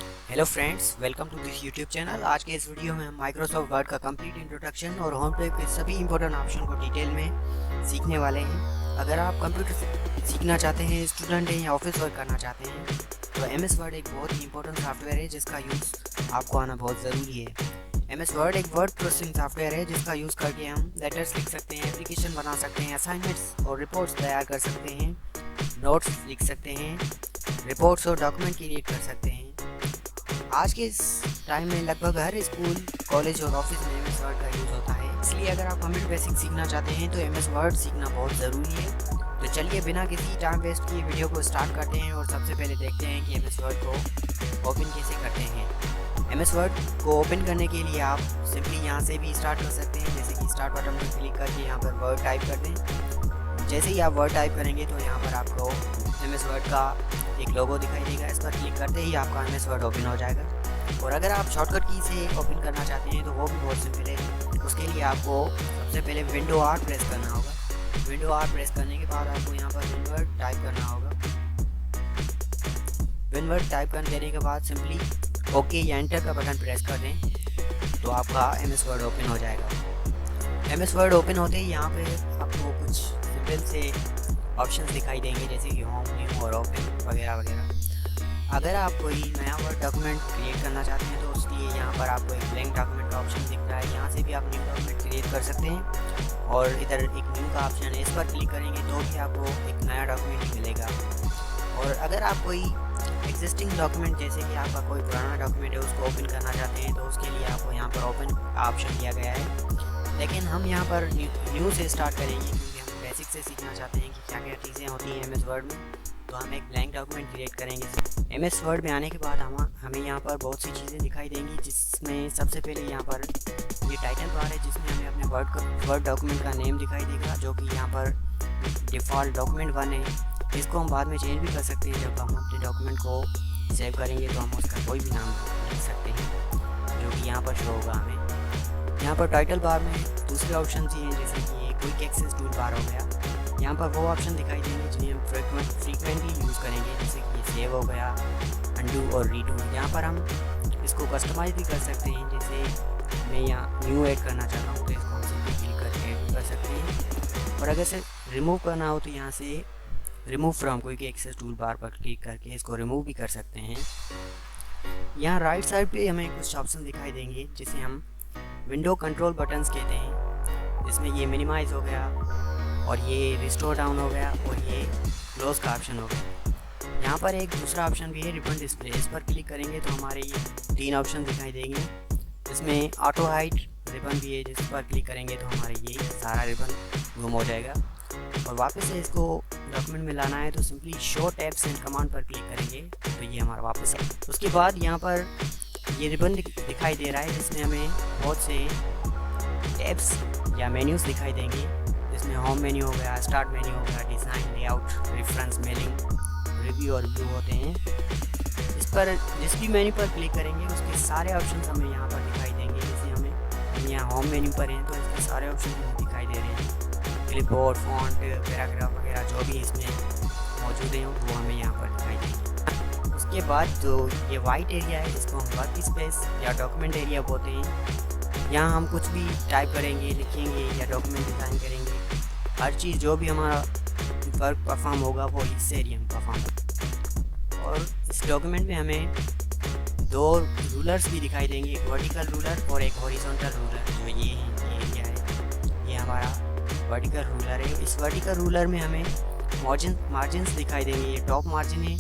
Hello friends, welcome to this YouTube channel. आज के इस वीडियो में हम माइक्रोसॉफ्ट वर्ड का कंप्लीट इंट्रोडक्शन और होम पेज के सभी इंपॉर्टेंट ऑप्शन को डिटेल में सीखने वाले हैं। अगर आप कंप्यूटर सीखना चाहते हैं, स्टूडेंट हैं या ऑफिस वर्क करना चाहते हैं, तो एम एस वर्ड एक बहुत ही इंपॉर्टेंट सॉफ्टवेयर है जिसका यूज़ आपको आना बहुत ज़रूरी है। एम एस वर्ड एक वर्ड प्रोसेसिंग सॉफ्टवेयर है जिसका यूज़ करके हम लेटर्स लिख सकते हैं, एप्लीकेशन बना सकते हैं, असाइनमेंट्स और रिपोर्ट्स तैयार कर सकते हैं, नोट्स लिख सकते हैं, रिपोर्ट्स और डॉक्यूमेंट क्रिएट कर सकते हैं। आज के इस टाइम में लगभग हर स्कूल, कॉलेज और ऑफिस में एम एस वर्ड का यूज़ होता है। इसलिए अगर आप कंप्यूटर बेसिक सीखना चाहते हैं तो एम एस वर्ड सीखना बहुत ज़रूरी है। तो चलिए बिना किसी टाइम वेस्ट किए वीडियो को स्टार्ट करते हैं और सबसे पहले देखते हैं कि एम एस वर्ड को ओपन कैसे करते हैं। एम एस वर्ड को ओपन करने के लिए आप सिंपली यहाँ से भी स्टार्ट कर सकते हैं, जैसे कि स्टार्ट बटन पर क्लिक करके यहाँ पर वर्ड टाइप कर दें। जैसे ही आप वर्ड टाइप करेंगे तो यहाँ पर आपको एम एस वर्ड का एक लोगो दिखाई देगा। इस पर क्लिक करते ही आपका एम एस वर्ड ओपन हो जाएगा। और अगर आप शॉर्टकट की से ओपन करना चाहते हैं तो वो भी बहुत सिंपल है। उसके लिए आपको सबसे पहले विंडो आर प्रेस करना होगा। विंडो आर प्रेस करने के बाद आपको यहाँ पर विनवर्ड टाइप करना होगा। विनवर्ड टाइप कर देने के बाद सिंपली ओके या एंटर का बटन प्रेस कर दें तो आपका एम एस वर्ड ओपन हो जाएगा। एम एस वर्ड ओपन होते ही यहाँ पे आपको कुछ सिंपल से ऑप्शंस दिखाई देंगे, जैसे कि होम, न्यू और ओपन वगैरह वगैरह। अगर आप कोई नया वर्ड डॉक्यूमेंट क्रिएट करना चाहते हैं तो उसके लिए यहाँ पर आपको एक ब्लैंक डॉक्यूमेंट का ऑप्शन दिख रहा है। यहाँ से भी आप न्यू डॉक्यूमेंट क्रिएट कर सकते हैं और इधर एक न्यू का ऑप्शन है, इस पर क्लिक करेंगे तो भी आपको एक नया डॉक्यूमेंट ही मिलेगा। और अगर आप कोई एग्जिस्टिंग डॉक्यूमेंट, जैसे कि आपका कोई पुराना डॉक्यूमेंट है, उसको ओपन करना चाहते हैं तो उसके लिए आपको यहाँ पर ओपन का ऑप्शन दिया गया है। लेकिन हम यहाँ पर न्यू से स्टार्ट करेंगे क्योंकि हम बेसिक से सीखना चाहते हैं कि क्या क्या चीज़ें होती हैं एम एस वर्ड में। तो हम एक ब्लैंक डॉक्यूमेंट क्रिएट करेंगे। एम एस वर्ड में आने के बाद हमें यहाँ पर बहुत सी चीज़ें दिखाई देंगी, जिसमें सबसे पहले यहाँ पर ये टाइटल बार है, जिसमें हमें अपने वर्ड डॉक्यूमेंट का नेम दिखाई देगा, जो कि यहाँ पर डिफ़ॉल्ट डॉक्यूमेंट 1 है। इसको हम बाद में चेंज भी कर सकते हैं। जब हम अपने डॉक्यूमेंट को सेव करेंगे तो हम उसका कोई भी नाम लिख सकते हैं, जो कि यहाँ पर शो होगा हमें। यहाँ पर टाइटल बार में दूसरे ऑप्शन ही हैं, जैसे कि क्विक एक्सेस टूल बार हो गया। यहाँ पर वो ऑप्शन दिखाई देंगे जिन्हें हम फ्रीक्वेंटली यूज़ करेंगे, जैसे कि सेव हो गया, अंडू और रीडू। यहाँ पर हम इसको कस्टमाइज भी कर सकते हैं, जैसे मैं यहाँ न्यू ऐड करना चाहता हूँ तो इसको हम सिंपली क्लिक करके ऐड कर सकते हैं। और अगर से रिमूव करना हो तो यहाँ से remove from quick access toolbar पर क्लिक करके इसको रिमूव भी कर सकते हैं। यहाँ राइट साइड पे हमें कुछ ऑप्शन दिखाई देंगे जिसे हम विंडो कंट्रोल बटन्स कहते हैं, जिसमें ये मिनिमाइज़ हो गया और ये रिस्टोर डाउन हो गया और ये क्लोज का ऑप्शन हो गया। यहाँ पर एक दूसरा ऑप्शन भी है, रिबन डिस्प्ले। इस पर क्लिक करेंगे तो हमारे ये 3 ऑप्शन दिखाई देंगे। इसमें ऑटो हाइड रिबन भी है, जिस पर क्लिक करेंगे तो हमारे ये सारा रिबन गुम हो जाएगा। और वापस से इसको डॉक्यूमेंट में लाना है तो simply show tabs and command पर क्लिक करेंगे तो ये हमारा वापस है। उसके बाद यहाँ पर ये रिबन दिखाई दे रहा है, जिसमें हमें बहुत से टैब्स या मेन्यूज़ दिखाई देंगे, जिसमें होम मेन्यू हो गया, स्टार्ट मेन्यू हो गया, design, layout, reference, mailing, review और व्यू होते हैं। इस पर जिस भी मेन्यू पर क्लिक करेंगे उसके सारे ऑप्शन हमें यहाँ पर दिखाई देंगे। जैसे हम यहाँ होम मेन्यू पर हैं तो इसके सारे ऑप्शन हमें दिखाई दे रहे हैं। क्लिपबोर्ड, फॉन्ट, पैराग्राफ वगैरह जो भी इसमें मौजूद हैं वो हमें यहाँ पर दिखाई देंगे। उसके बाद जो ये वाइट एरिया है, इसको हम वर्क स्पेस या डॉक्यूमेंट एरिया बोलते हैं। यहाँ हम कुछ भी टाइप करेंगे, लिखेंगे या डॉक्यूमेंट डिज़ाइन करेंगे, हर चीज़ जो भी हमारा वर्क परफॉर्म होगा वो इस एरिया में परफॉर्म होगा। और इस डॉक्यूमेंट में हमें 2 रूलर्स भी दिखाई देंगे, एक वर्टिकल रूलर और एक हॉरिजॉन्टल रूलर। जो ये एरिया है ये हमारा वर्टिकल रूलर है। इस वर्टिकल रूलर में हमें मार्जिन्स दिखाई देंगे, ये टॉप मार्जिन है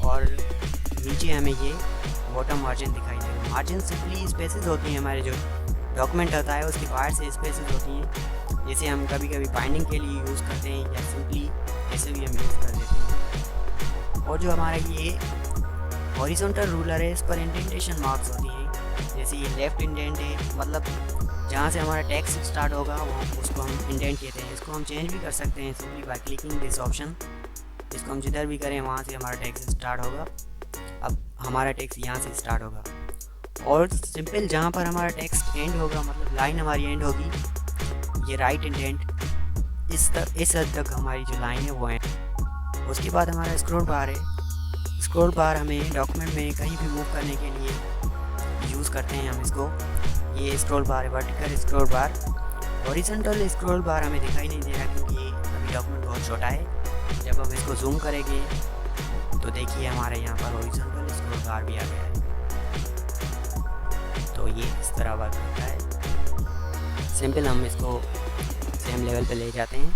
और नीचे हमें ये बॉटम मार्जिन दिखाई देंगे। मार्जिन सिंपली स्पेसेस होती हैं, हमारे जो डॉक्यूमेंट होता है उसके बाहर से स्पेसेस होती हैं, जैसे हम कभी कभी बाइंडिंग के लिए यूज़ करते हैं या सिंपली ऐसे भी हम यूज़ कर देते हैं। और जो हमारा ये हॉरिजॉन्टल रूलर है, इस पर इंडेंटेशन मार्क्स होती हैं, जैसे ये लेफ़्ट इंडेंट है, मतलब जहाँ से हमारा टेक्स्ट स्टार्ट होगा वो उसको हम इंडेंट कहते हैं। इसको हम चेंज भी कर सकते हैं simply by clicking this option. इसको हम जिधर भी करें वहाँ से हमारा टेक्स्ट स्टार्ट होगा। अब हमारा टेक्स्ट यहाँ से स्टार्ट होगा और सिंपल जहाँ पर हमारा टेक्स्ट एंड होगा, मतलब लाइन हमारी एंड होगी, ये राइट इंडेंट, इस हद तक हमारी जो लाइन है वो एंड। उसके बाद हमारा स्क्रॉल बार है, स्क्रॉल बार हमें डॉक्यूमेंट में कहीं भी मूव करने के लिए यूज़ करते हैं हम इसको। ये स्क्रॉल बार है, वर्टिकल स्क्रॉल बार। हॉरिजॉन्टल स्क्रॉल बार हमें दिखाई नहीं दे रहा क्योंकि अभी डॉक्यूमेंट बहुत छोटा है। जब हम इसको जूम करेंगे तो देखिए हमारे यहाँ पर हॉरिजॉन्टल स्क्रॉल बार भी आ गया है। तो ये इस तरह वर्क करता है। सिंपल हम इसको सेम लेवल पे ले जाते हैं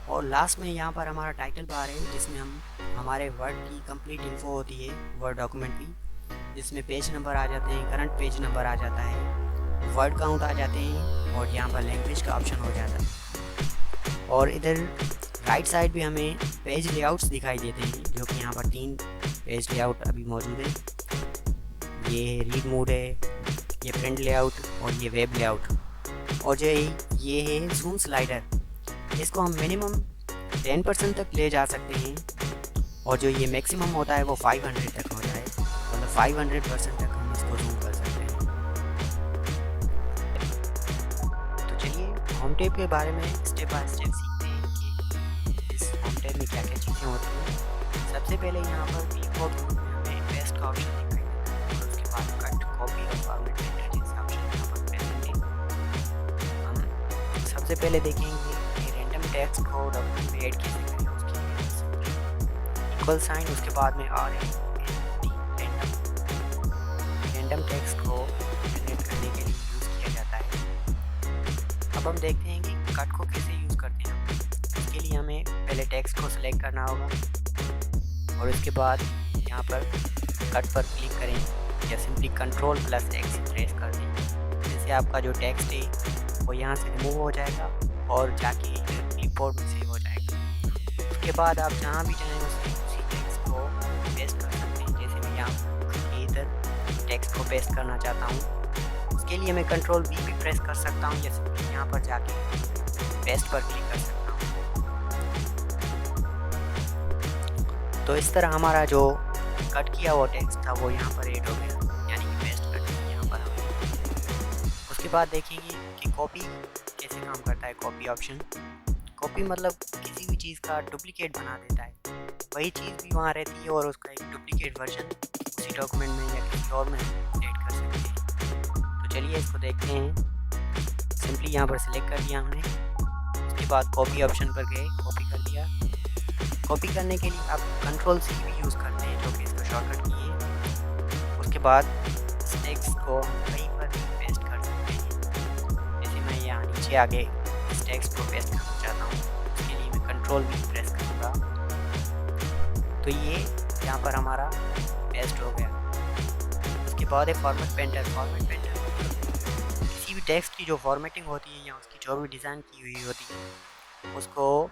और लास्ट में यहाँ पर हमारा टाइटल बार है जिसमें हम हमारे वर्ड की कंप्लीट इन्फो होती है, वर्ड डॉक्यूमेंट की, जिसमें पेज नंबर आ जाते हैं, करंट पेज नंबर आ जाता है, वर्ड काउंट आ जाते हैं और यहाँ पर लैंग्वेज का ऑप्शन हो जाता है। और इधर राइट साइड भी हमें पेज लेआउट्स दिखाई देते हैं, जो कि यहाँ पर 3 पेज लेआउट अभी मौजूद है। ये रीड मोड है, ये प्रिंट लेआउट और ये वेब लेआउट। और जो ये है जूम स्लाइडर, इसको हम मिनिमम 10% तक ले जा सकते हैं और जो ये मैक्सिमम होता है वो 500 तक होता है, मतलब 500% तक हम इसको जूम कर सकते हैं। तो चलिए होम टैब के बारे में स्टेप बाय स्टेप सीखते हैं कि इस होम टैब में क्या क्या चीज़ें होती हैं। सबसे पहले यहाँ पर कीबोर्ड में पेस्ट का ऑप्शन दिखाई देता है और उसके बाद कट, कॉपी और फॉर्मेट जैसे ऑप्शन यहाँ पर प्रेजेंट है। हम सबसे पहले देखेंगे टेक्स्ट को डॉक्यूमेंट में ऐड कैसे करें। उसके लिए इक्वल साइन, उसके बाद में आर रैंडम टेक्स्ट को जनरेट करने के लिए यूज़ किया जाता है। अब हम देखते हैं कि कट को कैसे यूज़ करते हैं। इसके लिए हमें पहले टेक्स्ट को सिलेक्ट करना होगा और उसके बाद यहाँ पर कट पर क्लिक करें या सिंपली Ctrl+X प्रेस कर दें। जैसे आपका जो टेक्स्ट है वो यहाँ से रिमूव हो जाएगा और जाके क्लिपबोर्ड में सेव हो जाएगा। उसके बाद आप जहाँ भी जाएँ उसी टेक्स्ट को पेस्ट कर सकते हैं। जैसे मैं यहाँ इधर टेक्स्ट को पेस्ट करना चाहता हूँ, उसके लिए मैं Ctrl+V भी प्रेस कर सकता हूँ या सिर्फ यहाँ पर जाके पेस्ट पर क्लिक कर सकता हूँ। तो इस तरह हमारा जो कट किया हुआ टेक्स्ट था वो यहाँ पर ऐड हो गया, यानी कि पेस्ट कर दिया यहाँ पर हमने। उसके बाद देखेंगे कि कॉपी कैसे काम करता है। कॉपी ऑप्शन, कॉपी मतलब किसी भी चीज़ का डुप्लीकेट बना देता है, वही चीज़ भी वहाँ रहती है और उसका एक डुप्लीकेट वर्जन उसी डॉक्यूमेंट में या किसी और में ऐड कर सकते हैं। तो चलिए इसको देखते हैं। सिंपली यहाँ पर सिलेक्ट कर दिया हमने, उसके बाद कॉपी ऑप्शन पर गए, कॉपी कर दिया। कॉपी करने के लिए आप Ctrl+C भी यूज़ करते हैं, जो कि इसका शॉर्टकट की है। उसके बाद इस टेक्स्ट को कहीं पर पेस्ट कर सकते हैं। जैसे मैं यहाँ नीचे आगे इस टेक्स्ट को पेस्ट करना चाहता हूँ, उसके लिए मैं Ctrl+V प्रेस करूँगा तो ये यहाँ पर हमारा पेस्ट हो गया। उसके बाद है फॉर्मेट पेंटर। फॉर्मेट पेंटर किसी भी टेक्स्ट की जो फॉर्मेटिंग होती है या उसकी जो भी डिज़ाइन की हुई होती है उसको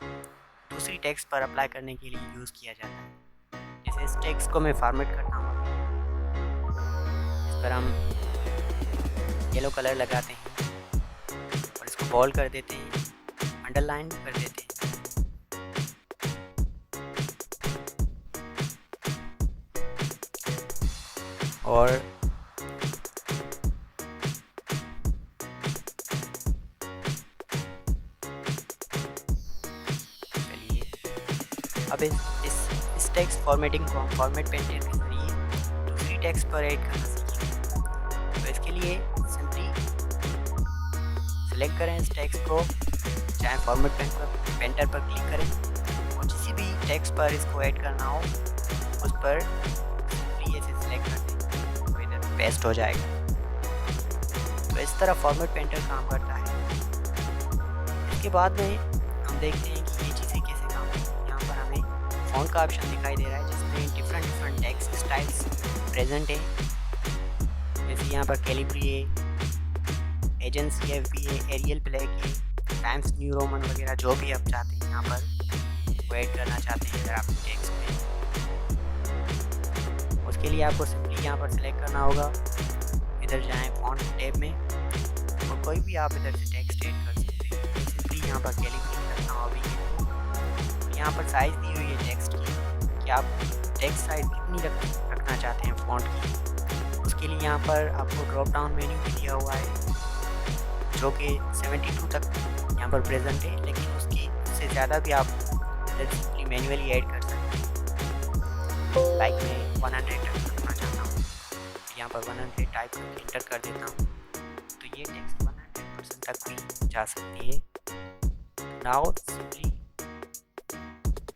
दूसरी टेक्स्ट पर अप्लाई करने के लिए यूज़ किया जाता है। जैसे इस टेक्स्ट को मैं फॉर्मेट करता हूँ, इस पर हम येलो कलर लगाते हैं और इसको बोल्ड कर देते हैं, अंडरलाइन कर देते हैं। और चलिए अब इस टेक्स्ट फॉर्मेटिंग को हम फॉर्मेट पेंटर के जरिए दूसरी टेक्स्ट पर ऐड करना सीखेंगे। तो इसके लिए सिंपली सेलेक्ट करें इस टेक्स्ट को, चाहे फॉर्मेट पेंटर पर क्लिक करें और जिस भी टेक्स्ट पर इसको ऐड करना हो उस पर सिंपली ऐसे सिलेक्ट कर दें तो इधर पेस्ट हो जाएगा। तो इस तरह फॉर्मेट पेंटर काम करता है। इसके बाद में हम देखते हैं कि ये चीज़ें कैसे काम करती हैं। यहाँ पर हमें फ़ॉन्ट का ऑप्शन दिखाई दे रहा है जिसमें डिफरेंट टेक्स्ट स्टाइल्स प्रेजेंट है। जैसे यहाँ पर कैलिब्री है, एजेंसी एफ है, एरियल ब्लैक है, टाइम्स न्यू रोमन वगैरह जो भी आप चाहते हैं यहाँ पर वो ऐड करना चाहते हैं इधर आप टेक्स्ट में। उसके लिए आपको सिंपली यहाँ पर सिलेक्ट करना होगा, इधर जाएं फ़ॉन्ट टैब में और कोई भी आप इधर से टेक्स्ट ऐड कर सकते हैं। सिंपली यहाँ पर कैलिब्री रखना हो अभी। यहाँ पर साइज़ दी हुई है टेक्स्ट की कि आप टेक्स्ट साइज़ कितनी रखना चाहते हैं फ़ॉन्ट की। उसके लिए यहाँ पर आपको ड्रॉप डाउन मेन्यू भी दिया हुआ है जो कि 72 तक यहाँ पर प्रेजेंट है, लेकिन उससे ज़्यादा भी आप सिंपली मैन्युअली ऐड कर सकते हैं। लाइक मैं 100 रखना चाहता हूँ, यहाँ पर 100 टाइप करके इंटर कर देता हूँ, तो ये टेक्स्ट 100% तक भी जा सकती है। Now simply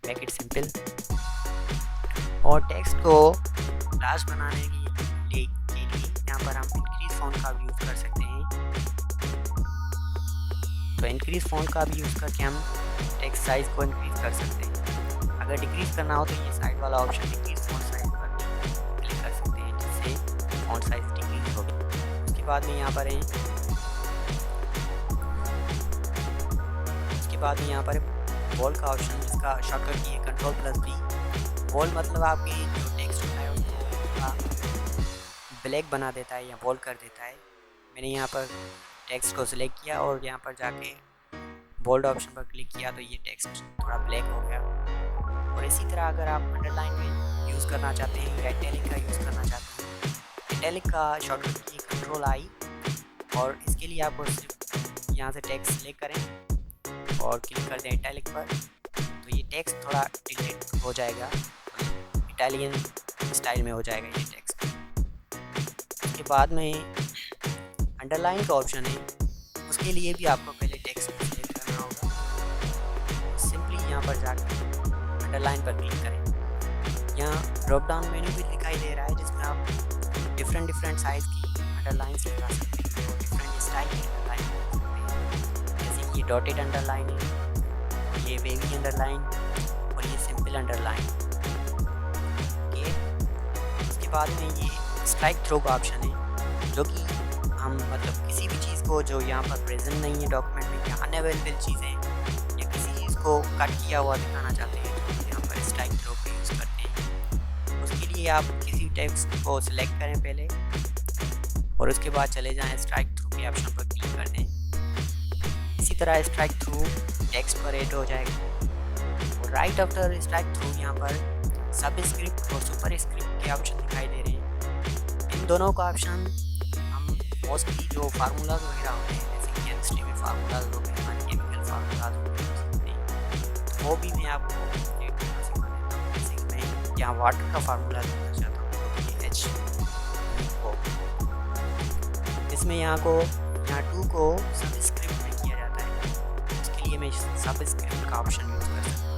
make it simple. और टेक्स्ट को लार्ज बनाने के लिए यहाँ पर हम इंक्रीज फॉन्ट का भी यूज़ कर सकते हैं। तो इंक्रीज फॉन्ट का भी यूज़ करके हम टेक्स्ट साइज को इंक्रीज कर सकते हैं। अगर डिक्रीज करना हो तो ये साइड वाला ऑप्शन डिक्रीज फॉन्ट साइज पर क्लिक कर सकते हैं, जिससे फॉन्ट साइज डिक्रीज हो गया। उसके बाद में यहाँ पर वॉल का ऑप्शन, जिसका शॉर्टकट की है Ctrl+V। वॉल मतलब आपकी जो टेक्स्ट होता है उसको ब्लैक बना देता है या वॉल कर देता है। मैंने यहाँ पर टेक्स्ट को सिलेक्ट किया और यहाँ पर जाके बोल्ड ऑप्शन पर क्लिक किया तो ये टेक्स्ट थोड़ा ब्लैक हो गया। और इसी तरह अगर आप अंडरलाइन में यूज़ करना चाहते हैं या इटैलिक का यूज़ करना चाहते हैं, इटैलिक का शॉर्टकट की Ctrl+I, और इसके लिए आपको सिर्फ यहाँ से टेक्स्ट सिलेक्ट करें और क्लिक कर दें इटैलिक पर, तो ये टेक्स्ट थोड़ा डिलीट हो जाएगा, इटालियन स्टाइल में हो जाएगा ये टेक्स्ट। उसके बाद में अंडरलाइन का ऑप्शन है, उसके लिए भी आपको पहले टेक्स्ट को सिलेक्ट करना होगा। सिंपली यहाँ पर जाकर अंडरलाइन पर क्लिक करें। यहाँ ड्रॉप डाउन मेन्यू भी दिखाई दे रहा है, जिसमें आप डिफरेंट साइज़ की अंडरलाइंस लगा सकते हैं और डिफरेंट स्टाइल की अंडरलाइन लगा सकते हैं। जैसे कि डॉटेड अंडरलाइन है, ये वेवी अंडरलाइन और ये सिंपल अंडरलाइन। ओके, उसके बाद में ये स्ट्राइक थ्रू का ऑप्शन है, जो कि हम मतलब किसी भी चीज़ को जो यहाँ पर प्रेजेंट नहीं है डॉक्यूमेंट में या अनअवेलेबल चीज़ें या किसी चीज़ को कट किया हुआ दिखाना चाहते हैं तो यहाँ पर स्ट्राइक थ्रो को यूज़ करते हैं। उसके लिए आप किसी टेक्स्ट को सिलेक्ट करें पहले और उसके बाद चले जाएं स्ट्राइक थ्रू के ऑप्शन पर क्लिक कर दें। इसी तरह स्ट्राइक थ्रू टेक्स्ट पर ऐड हो जाएगा। और राइट आफ्टर स्ट्राइक थ्रू यहाँ पर सब स्क्रिप्ट और सुपर स्क्रिप्ट के ऑप्शन दिखाई दे रहे हैं। इन दोनों का ऑप्शन मोस्टली जो फार्मूलाज वगैरह होते हैं, जैसे कि केमिस्ट्री में फार्मूलाज हो गए, केमिकल फार्मूलाज हो गए, वो भी मैं आपको एक तरह से बता देता हूँ। जैसे कि मैं यहाँ वाटर का फार्मूला देना चाहता हूँ, तो कि H2O, इसमें यहाँ 2 को सब स्क्रिप्ट में किया जाता है, उसके लिए मैं सब स्क्रिप्ट का ऑप्शन यूज़ कर सकता हूँ।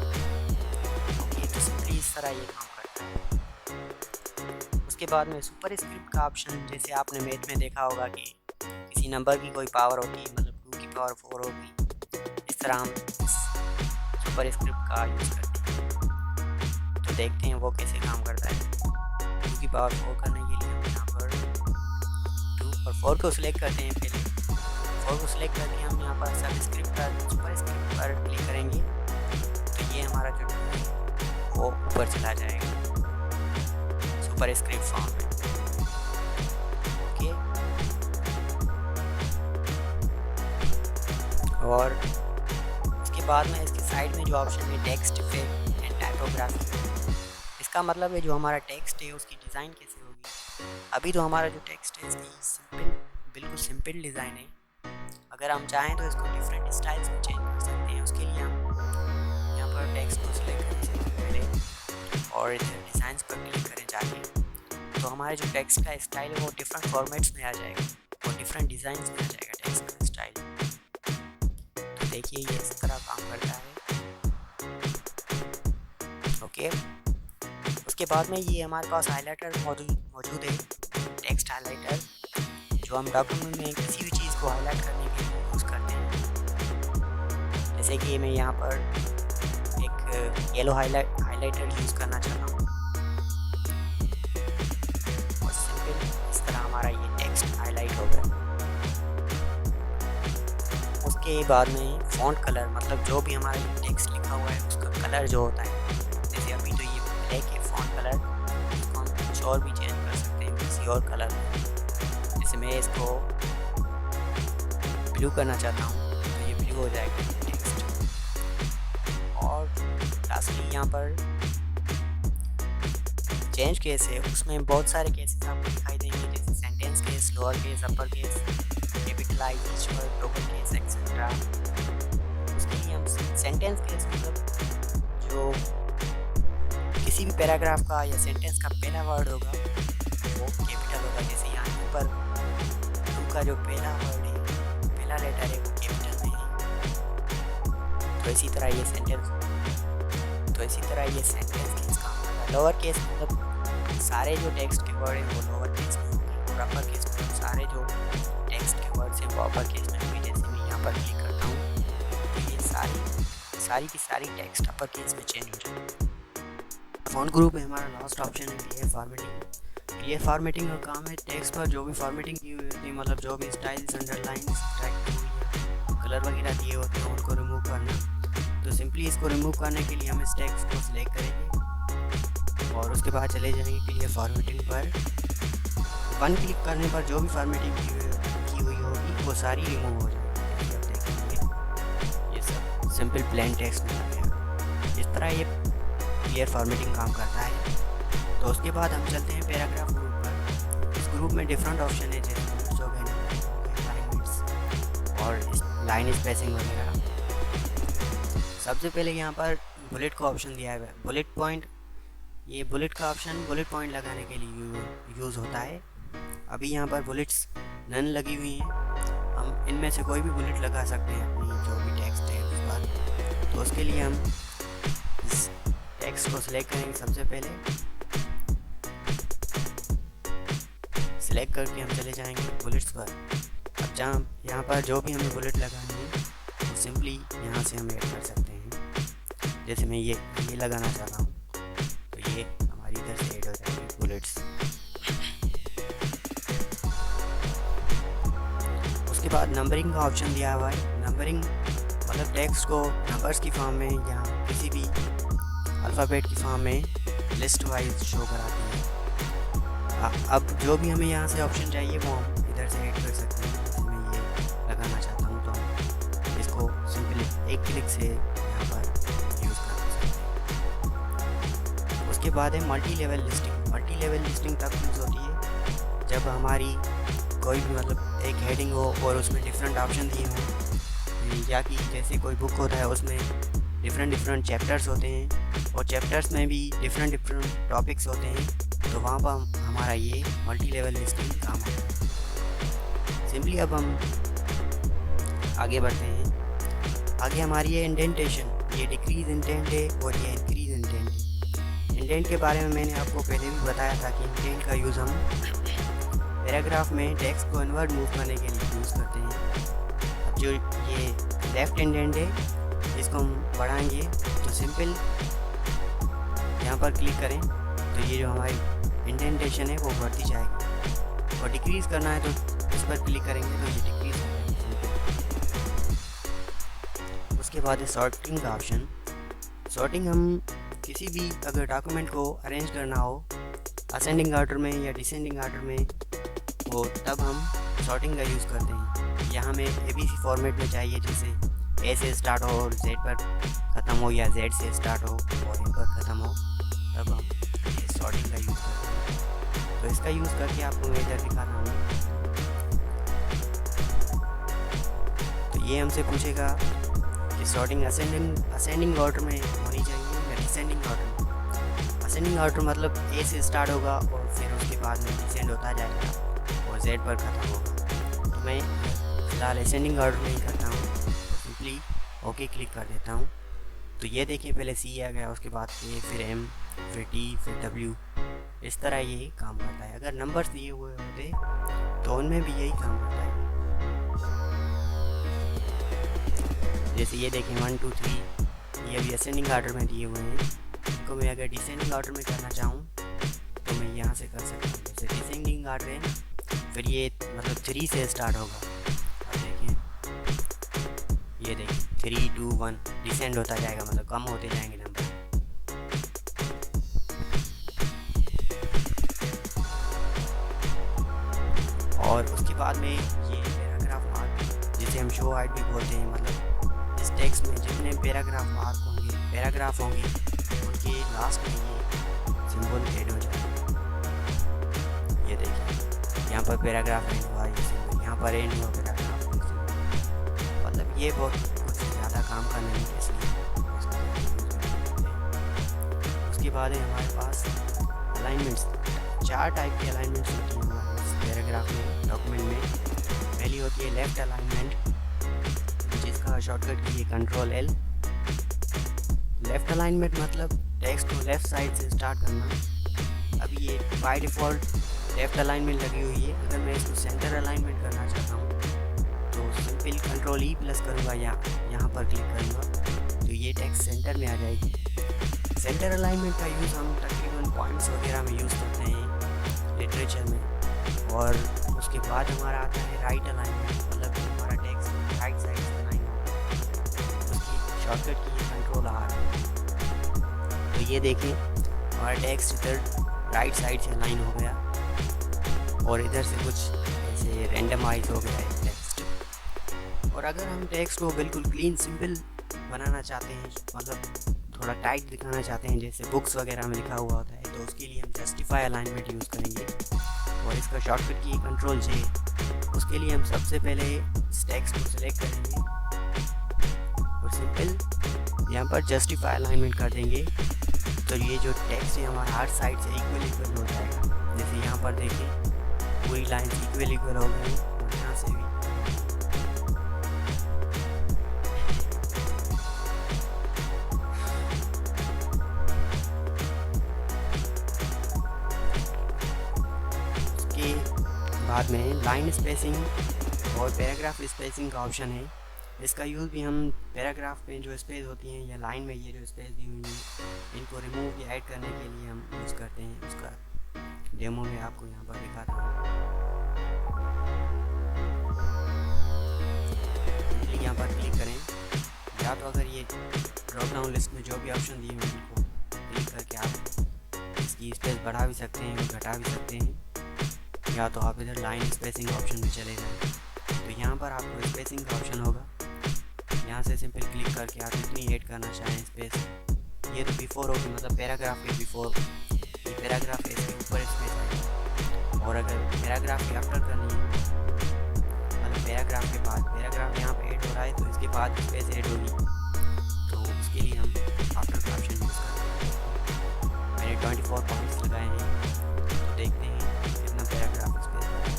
ओके, तो सिंपली इस तरह ये काम करता है। उसके बाद में सुपर स्क्रिप्ट का ऑप्शन, जैसे आपने मैथ में देखा होगा कि किसी नंबर की कोई पावर होती है, मतलब 2 की पावर 4 होगी, इस तरह हम सुपर स्क्रिप्ट का यूज़ करते हैं। तो देखते हैं वो कैसे काम करता है। 2 की पावर 4 करने के लिए हम यहाँ पर 2 और 4 को सिलेक्ट करते हैं। पहले 4 को सिलेक्ट करके हम यहाँ पर सब स्क्रिप्ट पर सुपर स्क्रिप्ट पर क्लिक करेंगे तो ये हमारा जो है वो ऊपर चला जाएगा सुपर स्क्रिप्ट फॉर्म में। ओके, और उसके बाद में इसके साइड में जो ऑप्शन है टेक्स्ट इफेक्ट एंड टाइपोग्राफी, इसका मतलब है जो हमारा टेक्स्ट है उसकी डिज़ाइन कैसे होगी। अभी तो हमारा जो टेक्स्ट है इसकी बिल्कुल सिंपल डिज़ाइन है। अगर हम चाहें तो इसको डिफरेंट स्टाइल्स में चेंज कर सकते हैं। उसके लिए हम यहाँ पर टेक्स्ट को सिलेक्ट करें पहले और इधर डिज़ाइंस पर क्लिक करें जाके, तो हमारे जो टेक्स्ट का स्टाइल है वो डिफरेंट फॉर्मेट्स में आ जाएगा और डिफरेंट डिज़ाइंस में आ जाएगा टेक्स्ट का स्टाइल। तो देखिए ये इस तरह काम करता है। ओके, उसके बाद में ये हमारे पास हाइलाइटर मौजूद है, टेक्स्ट हाइलाइटर, जो हम डॉक्यूमेंट में किसी भी चीज़ को हाईलाइट करने के लिए यूज़ करते हैं। जैसे कि मैं यहाँ पर एक येलो हाइलाइटर यूज़ करना चाहता हूँ और सिंपल इस तरह हमारा ये टेक्स्ट हाईलाइट हो गया। उसके बाद में फ़ॉन्ट कलर, मतलब जो भी हमारा ये टेक्स्ट लिखा हुआ है उसका कलर जो होता है, जैसे अभी तो ये ब्लैक है फ़ॉन्ट कलर, इसको हम कुछ और भी चेंज कर सकते हैं किसी और कलर में। जैसे मैं इसको ब्लू करना चाहता हूँ तो ये ब्लू हो जाएगा टेक्स्ट। और लास्टली यहाँ पर चेंज केस है, उसमें बहुत सारे केसेस आपको दिखाई देंगे, जैसे sentence case, lower case, upper case, capitalize, each lower case etcetera. उसके लिए हम सेंटेंस केस मतलब जो किसी भी पैराग्राफ का या सेंटेंस का पहला वर्ड होगा वो कैपिटल होगा। जैसे यहाँ ऊपर टू का जो पहला वर्ड है, पहला लेटर है, वो कैपिटल में है। तो इसी तरह ये सेंटेंस केस काम होगा। लोअर केस मतलब सारे जो टेक्स्ट के वर्ड हैं वो लोअर केस में होंगे, और अपर केस में सारे जो टेक्स्ट के वर्ड्स हैं वो अपर केस में होंगे। जैसे मैं यहाँ पर क्लिक करता हूँ तो ये सारी की सारी टेक्स्ट अपर केस में चेंज हो जाएगी। फ़ॉन्ट ग्रुप में हमारा लास्ट ऑप्शन है क्लियर फॉर्मेटिंग। क्लियर फॉर्मेटिंग का काम है टेक्स्ट पर जो भी फॉर्मेटिंग की हुई होती है, मतलब जो भी स्टाइल्स, अंडरलाइंस, कलर वगैरह दिए होते हैं उनको रिमूव करना। तो सिंपली इसको रिमूव करने के लिए हम इस टेक्स्ट को सिलेक्ट करेंगे और उसके बाद चले जाएंगे क्लियर फॉर्मेटिंग पर। वन क्लिक करने पर जो भी फॉर्मेटिंग की हुई होगी वो सारी रिमूव हो जाएगी। आप देखेंगे ये सब सिंपल प्लेन टेक्स्ट में आ गया। इस तरह ये क्लियर फॉर्मेटिंग काम करता है। तो उसके बाद हम चलते हैं पैराग्राफ ग्रुप पर। इस ग्रुप में डिफरेंट ऑप्शन है, जैसे और लाइन स्पेसिंग वगैरह। सबसे पहले यहाँ पर बुलेट का ऑप्शन दिया है, बुलेट पॉइंट। ये बुलेट का ऑप्शन बुलेट पॉइंट लगाने के लिए यूज़ होता है। अभी यहाँ पर बुलेट्स नन लगी हुई हैं, हम इनमें से कोई भी बुलेट लगा सकते हैं अपनी जो भी टेक्स्ट है उस पर। तो उसके लिए हम इस टेक्स्ट को सिलेक्ट करेंगे। सबसे पहले सिलेक्ट करके हम चले जाएंगे बुलेट्स पर। अब यहाँ पर जो भी हमें बुलेट लगानी है तो सिंपली यहाँ से हम ऐड कर सकते हैं। जैसे मैं ये लगाना चाहता हूँ तो ये हमारी इधर से ऐड हो जाएगी बुलेट्स। उसके बाद नंबरिंग का ऑप्शन दिया हुआ है। नंबरिंग मतलब टेक्स्ट को नंबर्स की फॉर्म में या किसी भी अल्फ़ाबेट की फॉर्म में लिस्ट वाइज शो कराती है। अब जो भी हमें यहाँ से ऑप्शन चाहिए वो हम इधर से ऐड कर सकते हैं। जैसे मैं ये लगाना चाहता हूँ तो हम इसको सिंपली एक क्लिक से यहाँ पर यूज़ कर सकते हैं। उसके बाद है multi level listing. Multi level listing तब यूज़ होती है जब हमारी कोई भी मतलब एक हेडिंग हो और उसमें डिफरेंट ऑप्शन दिए हों, या कि जैसे कोई बुक होता है उसमें डिफरेंट चैप्टर्स होते हैं और चैप्टर्स में भी डिफरेंट टॉपिक्स होते हैं। तो वहाँ पर हमारा ये मल्टी लेवल लिस्टिंग काम होता है। सिंपली अब हम आगे बढ़ते हैं। आगे हमारी है इंडेंटेशन। ये डिक्रीज इंडेंट है और ये इंक्रीज इंडेंट है। इंडेंट के बारे में मैंने आपको पहले भी बताया था कि इंडेंट का यूज़ हम पैराग्राफ में टेक्स्ट को इनवर्ट मूव करने के लिए यूज़ करते हैं। अब जो ये लेफ्ट इंडेंट है इसको हम बढ़ाएंगे तो सिंपल यहाँ पर क्लिक करें तो ये जो हमारी इंडेंटेशन है वो बढ़ती जाएगी, और डिक्रीज़ करना है तो इस पर क्लिक करेंगे तो ये डिक्रीज़ हो जाएगी। उसके बाद है सॉर्टिंग का ऑप्शन। सॉर्टिंग हम किसी भी अगर डॉक्यूमेंट को अरेंज करना हो असेंडिंग ऑर्डर में या डिसेंडिंग ऑर्डर में हो तब हम सॉर्टिंग का यूज़ करते हैं। यहाँ हमें ABC फॉर्मेट में चाहिए, जैसे A से स्टार्ट हो और Z पर ख़त्म हो, या Z से स्टार्ट हो और M पर ख़त्म हो, तब हम ये सॉर्टिंग का यूज़ करते हैं। तो इसका यूज़ करके आपको मैं इधर दिखा रहा हूँ। तो ये हमसे पूछेगा कि सॉर्टिंग असेंडिंग ऑर्डर में होनी चाहिए या डिसेंडिंग ऑर्डर में। असेंडिंग ऑर्डर मतलब A से स्टार्ट होगा और फिर उसके बाद में डिसेंड होता जाएगा और Z पर ख़त्म होगा। तो मैं फ़िलहाल असेंडिंग ऑर्डर में ही करता हूँ, सिंपली ओके क्लिक कर देता हूँ। तो ये देखिए पहले C आ गया, उसके बाद A, फिर M, फिर T, फिर W। इस तरह ये काम करता है। अगर नंबर्स दिए हुए होते तो उनमें भी यही काम करता है। जैसे ये देखिए 1 2 3 ये अभी असेंडिंग ऑर्डर में दिए हुए हैं। इनको मैं अगर डिसेंडिंग ऑर्डर में करना चाहूँ तो मैं यहाँ से कर सकता हूँ। जैसे डिसेंडिंग ऑर्डर है ना, फिर ये मतलब 3 से स्टार्ट होगा। अब देखिए ये देखिए 3 2 1 डिसेंड होता जाएगा, मतलब कम होते जाएंगे नंबर। और उसके बाद में ये पैराग्राफ मार्क जिसे हम शो हाइट भी बोलते हैं, मतलब इस टेक्स्ट में जितने पैराग्राफ होंगे उनके लास्ट में ये सिंबल ऐड हो जाएगा। ये देखिए यहाँ पर पैराग्राफ एंड हुआ, ये सिंबल यहाँ पर एंड हुआ पैराग्राफ, मतलब ये बहुत कुछ ज़्यादा काम का नहीं है, इसलिए उसके बाद है हमारे पास अलाइनमेंट्स। 4 टाइप के अलाइनमेंट्स होती हैं हमारे पैराग्राफ में, डॉक्यूमेंट में। पहली होती है लेफ़्ट अलाइनमेंट, जिसका शॉर्टकट की है Ctrl+L। लेफ़्ट अलाइनमेंट मतलब टेक्स्ट को लेफ़्ट साइड से स्टार्ट करना। अभी ये बाय डिफ़ॉल्ट लेफ़्ट अलाइनमेंट लगी हुई है। अगर मैं इसको सेंटर अलाइनमेंट करना चाहता हूँ तो सिंपल Ctrl+E करूँगा या यहाँ पर क्लिक करूँगा तो ये टेक्स्ट सेंटर में आ जाएगी। सेंटर अलाइनमेंट का यूज़ हम तकरीबन पॉइंट्स वगैरह में यूज़ करते हैं लिटरेचर में। और उसके बाद हमारा आता है राइट अलाइनमेंट, मतलब हमारा टेक्स्ट राइट साइड से अलाइन हो, उसकी शॉर्टकट की Ctrl+R। तो ये देखें हमारा टेक्स्ट इधर राइट साइड से अलाइन हो गया और इधर से कुछ ऐसे रेंडमाइज हो गया है टेक्स्ट। और अगर हम टेक्स्ट को बिल्कुल क्लीन सिंपल बनाना चाहते हैं, मतलब थोड़ा टाइट दिखाना चाहते हैं जैसे बुक्स वगैरह में लिखा हुआ होता है, तो उसके लिए हम जस्टिफाई अलाइनमेंट यूज़ करेंगे और इसका शॉर्टकट की Ctrl+J। उसके लिए हम सबसे पहले इस टेक्स्ट को सिलेक्ट करेंगे और सिंपल यहाँ पर जस्टिफाई अलाइनमेंट कर देंगे। तो ये जो टेक्स्ट है हमारा हर साइड से इक्वल हो जाएगा। जैसे यहाँ पर देखें पूरी लाइन इक्वल हो गई और यहाँ से भी। उसके बाद में लाइन स्पेसिंग और पैराग्राफ स्पेसिंग का ऑप्शन है। इसका यूज़ भी हम पैराग्राफ में जो स्पेस होती हैं या लाइन में ये जो स्पेस दी हुई है इनको रिमूव या ऐड करने के लिए हम यूज़ करते हैं। उसका डेमो में आपको यहाँ पर दिखाता हूँ। यहाँ पर क्लिक करें, या तो अगर ये ड्रॉप डाउन लिस्ट में जो भी ऑप्शन दिए हैं उनको क्लिक करके आप इसकी स्पेस बढ़ा भी सकते हैं और घटा भी सकते हैं, या तो आप इधर लाइन स्पेसिंग ऑप्शन में चले जाएँ। तो यहाँ पर आपको स्पेसिंग का ऑप्शन होगा, यहाँ से सिंपल क्लिक करके आप इतनी ऐड करना चाहें स्पेस। ये तो बिफोर होगी, मतलब पैराग्राफ के बिफोर, ये पैराग्राफ के इसके ऊपर स्पेस है। और अगर पैराग्राफ के आफ्टर करनी है, मतलब पैराग्राफ के बाद, पैराग्राफ यहाँ पे ऐड हो रहा है तो इसके बाद स्पेस ऐड होगी, तो उसके लिए हम आफ्टर का ऑप्शन यूज़ करते हैं। मैंने 24 पॉइंट्स लगाए हैं, तो देखते हैं कितना पैराग्राफ स्पेस बढ़ा।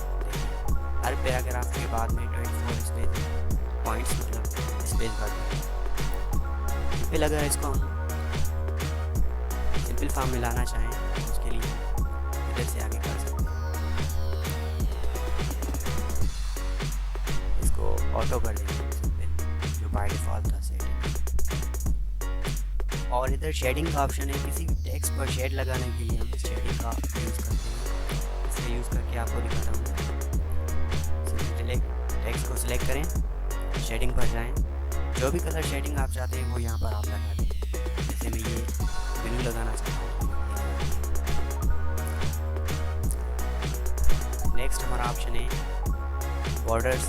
हर पैराग्राफ के बाद में 24 स्पेस पॉइंट्स, मतलब स्पेस बढ़ गई। सिंपल अगर इसको हम सिंपल फॉर्म में लाना चाहें तो उसके लिए इधर से आगे कर सकते हैं। इसको ऑटो कर देंगे सिंपल, जो बाय डिफ़ॉल्ट था सेटिंग। और इधर शेडिंग का ऑप्शन है, किसी भी टेक्स्ट पर शेड लगाने के लिए हम इस शेडिंग का यूज़ करते हैं। इसे यूज़ करके आपको दिखाता हूँ। टेक्स्ट को सिलेक्ट करें, शेडिंग पर जाएं, जो भी कलर शेडिंग आप चाहते हैं वो यहाँ पर आप लगा दें। जैसे मैं ये ब्लू लगाना चाहता हूँ। नेक्स्ट हमारा ऑप्शन है बॉर्डर्स।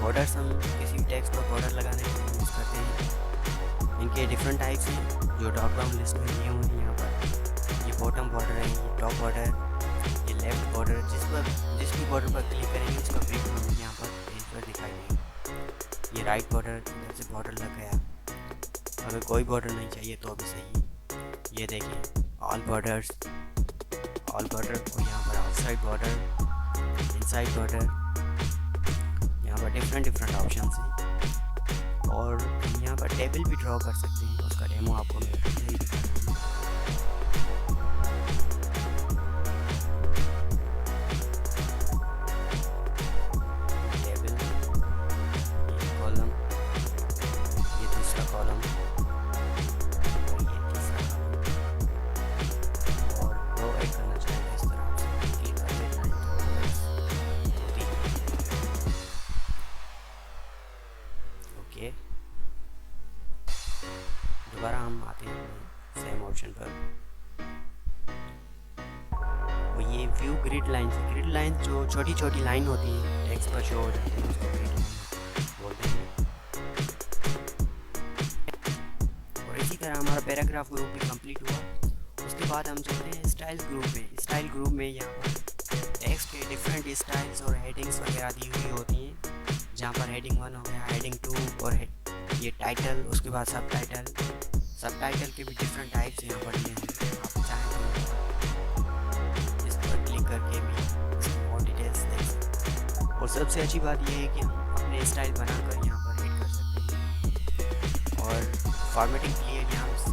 बॉर्डर्स हम किसी भी टेक्स्ट पर बॉर्डर लगाने के लिए यूज़ करते हैं। इनके डिफरेंट टाइप्स हैं जो ड्रॉप डाउन लिस्ट में दिए हुए हैं। यहाँ पर ये बॉटम बॉर्डर है, ये टॉप बॉर्डर, ये लेफ्ट बॉर्डर। जिस भी बॉर्डर पर क्लिक करेंगे उसका प्रीव्यू हमें यहाँ पर पेज पर दिखाई देगा। ये राइट बॉर्डर, इधर से बॉर्डर लग गया। अगर कोई बॉर्डर नहीं चाहिए तो भी सही। ये देखें ऑल बॉर्डर, और यहाँ पर आउटसाइड बॉर्डर, इनसाइड बॉर्डर। यहाँ पर डिफरेंट ऑप्शंस हैं और यहाँ पर टेबल भी ड्रॉ कर सकते हैं। उसका डेमो आपको मैं नहीं दिखाता हूँ। दोबारा हम आते हैं सेम ऑप्शन पर। वो ये view grid lines, grid lines जो छोटी छोटी लाइन होती हैं टेक्स्ट पर शो हो जाती है, उसको ग्रिड लाइन बोलते हैं। और इसी तरह हमारा पैराग्राफ ग्रुप भी कंप्लीट हुआ। उसके बाद हम चलते हैं स्टाइल ग्रुप में। स्टाइल ग्रुप में यहाँ पर टेक्स्ट के डिफरेंट स्टाइल्स और हेडिंग्स वगैरह दी हुई होती हैं, जहाँ पर हेडिंग 1 हो गया, हेडिंग 2 और ये टाइटल, उसके बाद सब टाइटल, सब टाइटल के भी डिफरेंट टाइप्स यहाँ पर दिए होंगे, आप चाहें तो इस पर क्लिक करके भी इसकी और डिटेल्स देख सकते हैं। और सबसे अच्छी बात यह है कि हम अपने स्टाइल बनाकर यहाँ पर एड कर सकते हैं और फॉर्मेटिंग के लिए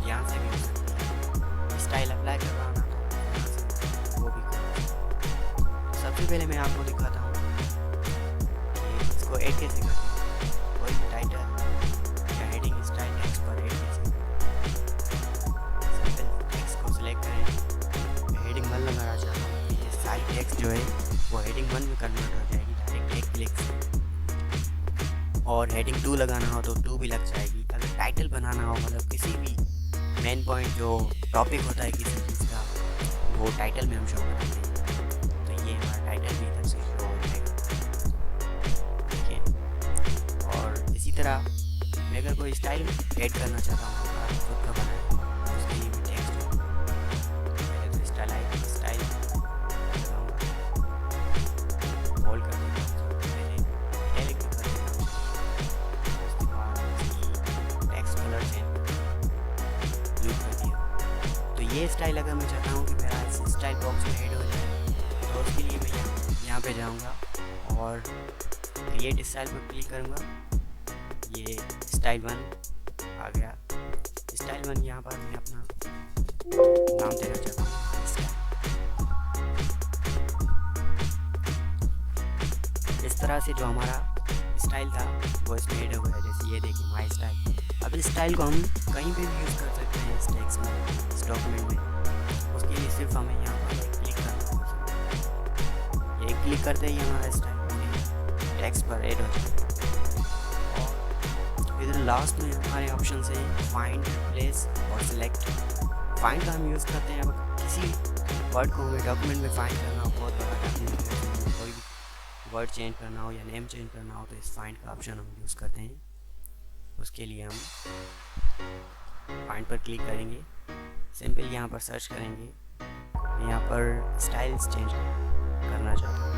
यहाँ से भी हो सकती है। स्टाइल अप्लाई करना होना तो यहाँ से वो भी कर। सबसे पहले मैं आपको दिखाता हूँ कि इसको एड कैसे करते हैं। कोई भी टाइटल या हेडिंग स्टाइल टेक्स्ट पर एड कैसे सिंपल टेक्स्ट को सिलेक्ट करें। हेडिंग 1 लगाना चाहता हूँ, ये सारी टेक्स्ट जो है वो हेडिंग 1 में कन्वर्ट हो जाएगी डायरेक्ट एक क्लिक से। और हेडिंग 2 लगाना हो तो 2 भी लग जाएगी। अगर टाइटल बनाना हो मतलब किसी भी मेन पॉइंट जो टॉपिक होता है किसी चीज़ का वो टाइटल में हम शो कराते हैं, तो ये हमारा टाइटल भी इधर से शो हो जाएगा। ठीक है। और इसी तरह मैं अगर कोई स्टाइल ऐड करना चाहता हूँ खुद का बनाया, उसके लिए भी टेक्स्ट पहले तो स्टाइल होल्ड कर देता हूँ, पहले इटैलिक कर देता हूँ, उसके बाद टेक्स्ट कलर चेंज ब्लू कर दिया। तो ये स्टाइल अगर मैं चाहता हूँ कि मेरा इस स्टाइल बॉक्स में ऐड हो जाए तो उसके लिए मैं यहाँ पे जाऊँगा और क्रिएट स्टाइल पर क्लिक करूँगा। ये स्टाइल 1 आ गया। स्टाइल 1 यहाँ पर मैं अपना नाम देना चाहता हूँ इस तरह से। जो हमारा स्टाइल था वो इसमें ऐड हो गया। जैसे ये देखिए माई स्टाइल। अब इस स्टाइल को हम कहीं पे भी यूज़ कर सकते हैं इस टेक्स्ट में, इस डॉक्यूमेंट में। उसके लिए सिर्फ हमें यहाँ पर क्लिक करना होगा। ये क्लिक करते ही हमारा स्टाइल टेक्स्ट पर ऐड हो जाए। और इधर लास्ट में हमारे ऑप्शन है फाइंड, रिप्लेस और सिलेक्ट। फाइंड का हम यूज़ करते हैं अब किसी वर्ड को हमें डॉक्यूमेंट में फाइंड करना हो, बहुत बड़ा डॉक्यूमेंट है, कोई भी वर्ड चेंज करना हो या नेम चेंज करना हो तो इस फाइंड का ऑप्शन हम यूज़ करते हैं। उसके लिए हम फाइंड पर क्लिक करेंगे, सिंपल यहाँ पर सर्च करेंगे। यहाँ पर स्टाइल्स चेंज करना चाहता हूँ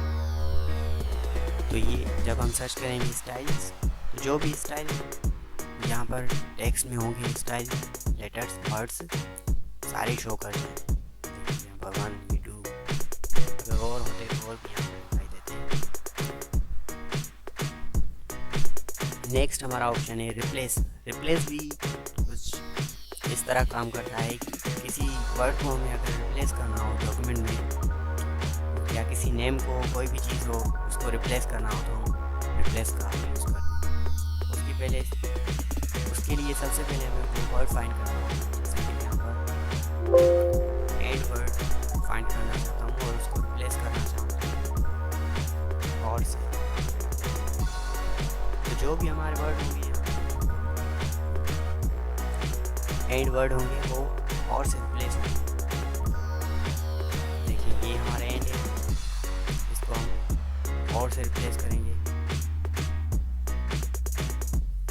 तो ये जब हम सर्च करेंगे स्टाइल्स तो जो भी स्टाइल यहाँ पर टेक्स्ट में होंगे स्टाइल लेटर्स वर्ड्स सारे शो कर जाएंगे। यहाँ पर 1 ये 2 अगर और होते तो और भी यहाँ पर दिखाई देते हैं। नेक्स्ट हमारा ऑप्शन है रिप्लेस। रिप्लेस भी कुछ इस तरह काम करता है कि किसी वर्ड को हमें अगर रिप्लेस करना हो डॉक्यूमेंट में या किसी नेम को कोई भी चीज़ हो उसको रिप्लेस करना हो तो हम रिप्लेस का यूज़ करते हैं। उसके लिए सबसे पहले हमें वो वर्ड फाइंड करना होगा। जैसे कि यहाँ पर एड वर्ड फाइंड करना चाहता हूँ और उसको रिप्लेस करना चाहता हूँ और से। तो जो भी हमारे वर्ड होंगे एंड वर्ड होंगे वो और से रिप्लेस होंगे। देखिए ये हमारा एंड है, इसको हम और से रिप्लेस करेंगे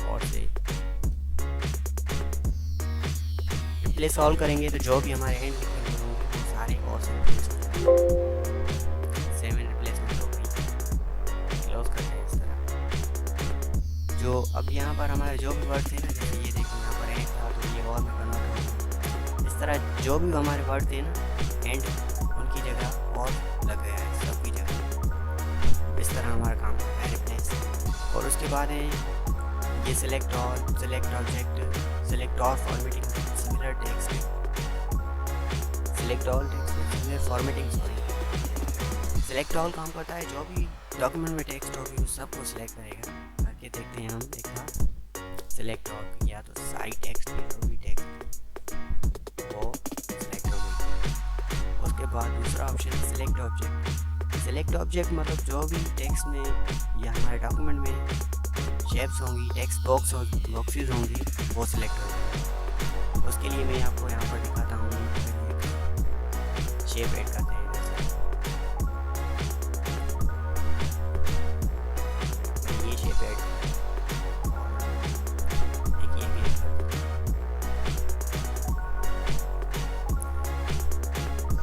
और से रिप्लेस ऑल करेंगे तो जो भी हमारे एंड लिखे होंगे वो सारे और से रिप्लेस हो जाएंगे। 7 रिप्लेसमेंट हो गई। क्लोज करते हैं इस तरह। जो अब यहाँ पर हमारे जो भी वर्ड थे ना, जैसे ये देखिए यहाँ पर एंड था तो ये और में कन्वर्ट हो। इस तरह जो भी हमारे वर्ड थे ना एंड उनकी जगह और लग गया है सबकी जगह। इस तरह हमारा काम करता है रिप्लेस। और उसके बाद है ये select all, select object, select all formatting similar text, select all text similar formatting sorry. Select all काम करता है जो भी डॉक्यूमेंट में टेक्स्ट होगी उस सबको सिलेक्ट करेगा। करके देखते हैं हम एक बार। सिलेक्ट ऑल किया तो सारी टेक्स्ट में जो भी टेक्स्ट वो सिलेक्ट हो गई। उसके बाद दूसरा ऑप्शन है सिलेक्ट ऑब्जेक्ट। सिलेक्ट ऑब्जेक्ट मतलब जो भी टेक्स्ट में या हमारे डॉक्यूमेंट में शेप्स होंगी, टेक्स्ट बॉक्सेस होंगी वो सिलेक्ट हो जाएगी। उसके लिए मैं आपको यहाँ पर दिखाता हूँ। शेप ऐड करते हैं ये शेप ऐड एक ये भी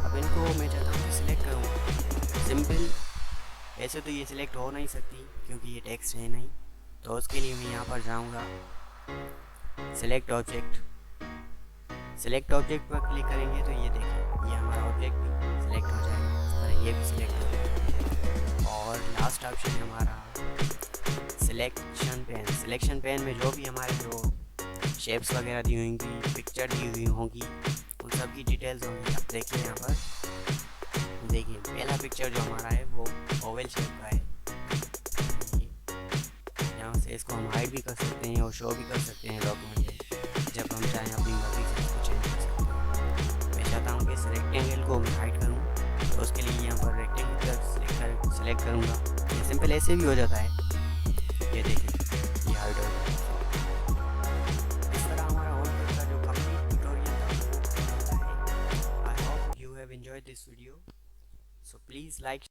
अब इनको मैं चाहता हूँ कि सिलेक्ट करूँ सिंपल। ऐसे तो ये सिलेक्ट हो नहीं सकती क्योंकि ये टेक्स्ट है नहीं, तो उसके लिए मैं यहाँ पर जाऊँगा सिलेक्ट ऑब्जेक्ट सिलेक्ट ऑब्जेक्ट पर क्लिक करेंगे तो ये देखिए, ये हमारा ऑब्जेक्ट भी सिलेक्ट हो जाएगा, इस तरह ये भी सिलेक्ट हो जाएगा। और लास्ट ऑप्शन है हमारा सिलेक्शन पेन में जो भी हमारे जो शेप्स वगैरह दी होंगी, पिक्चर दी हुई होंगी, उन सब की डिटेल्स होंगी। आप देखिए यहाँ पर, देखिए पहला पिक्चर जो हमारा है वो ओवल शेप का है। यहाँ से इसको हम हाइड भी कर सकते हैं और शो भी कर सकते हैं डॉक्यूमेंट में, जब हम चाहें अपनी मर्जी से इसको चेंज कर सकते हैं। मैं चाहता हूँ कि इस रेक्टेंगल को मैं हाइड करूँ, तो उसके लिए यहाँ पर रेक्टेंगल सेलेक्ट करूँगा। ये सिंपल ऐसे भी हो जाता है, ये देखिए ये हाइड हो जाता है। इस तरह हमारा ऑनलाइन का जो कंप्लीट ट्यूटोरियल था वो होता है। I hope you have enjoyed this video, so please like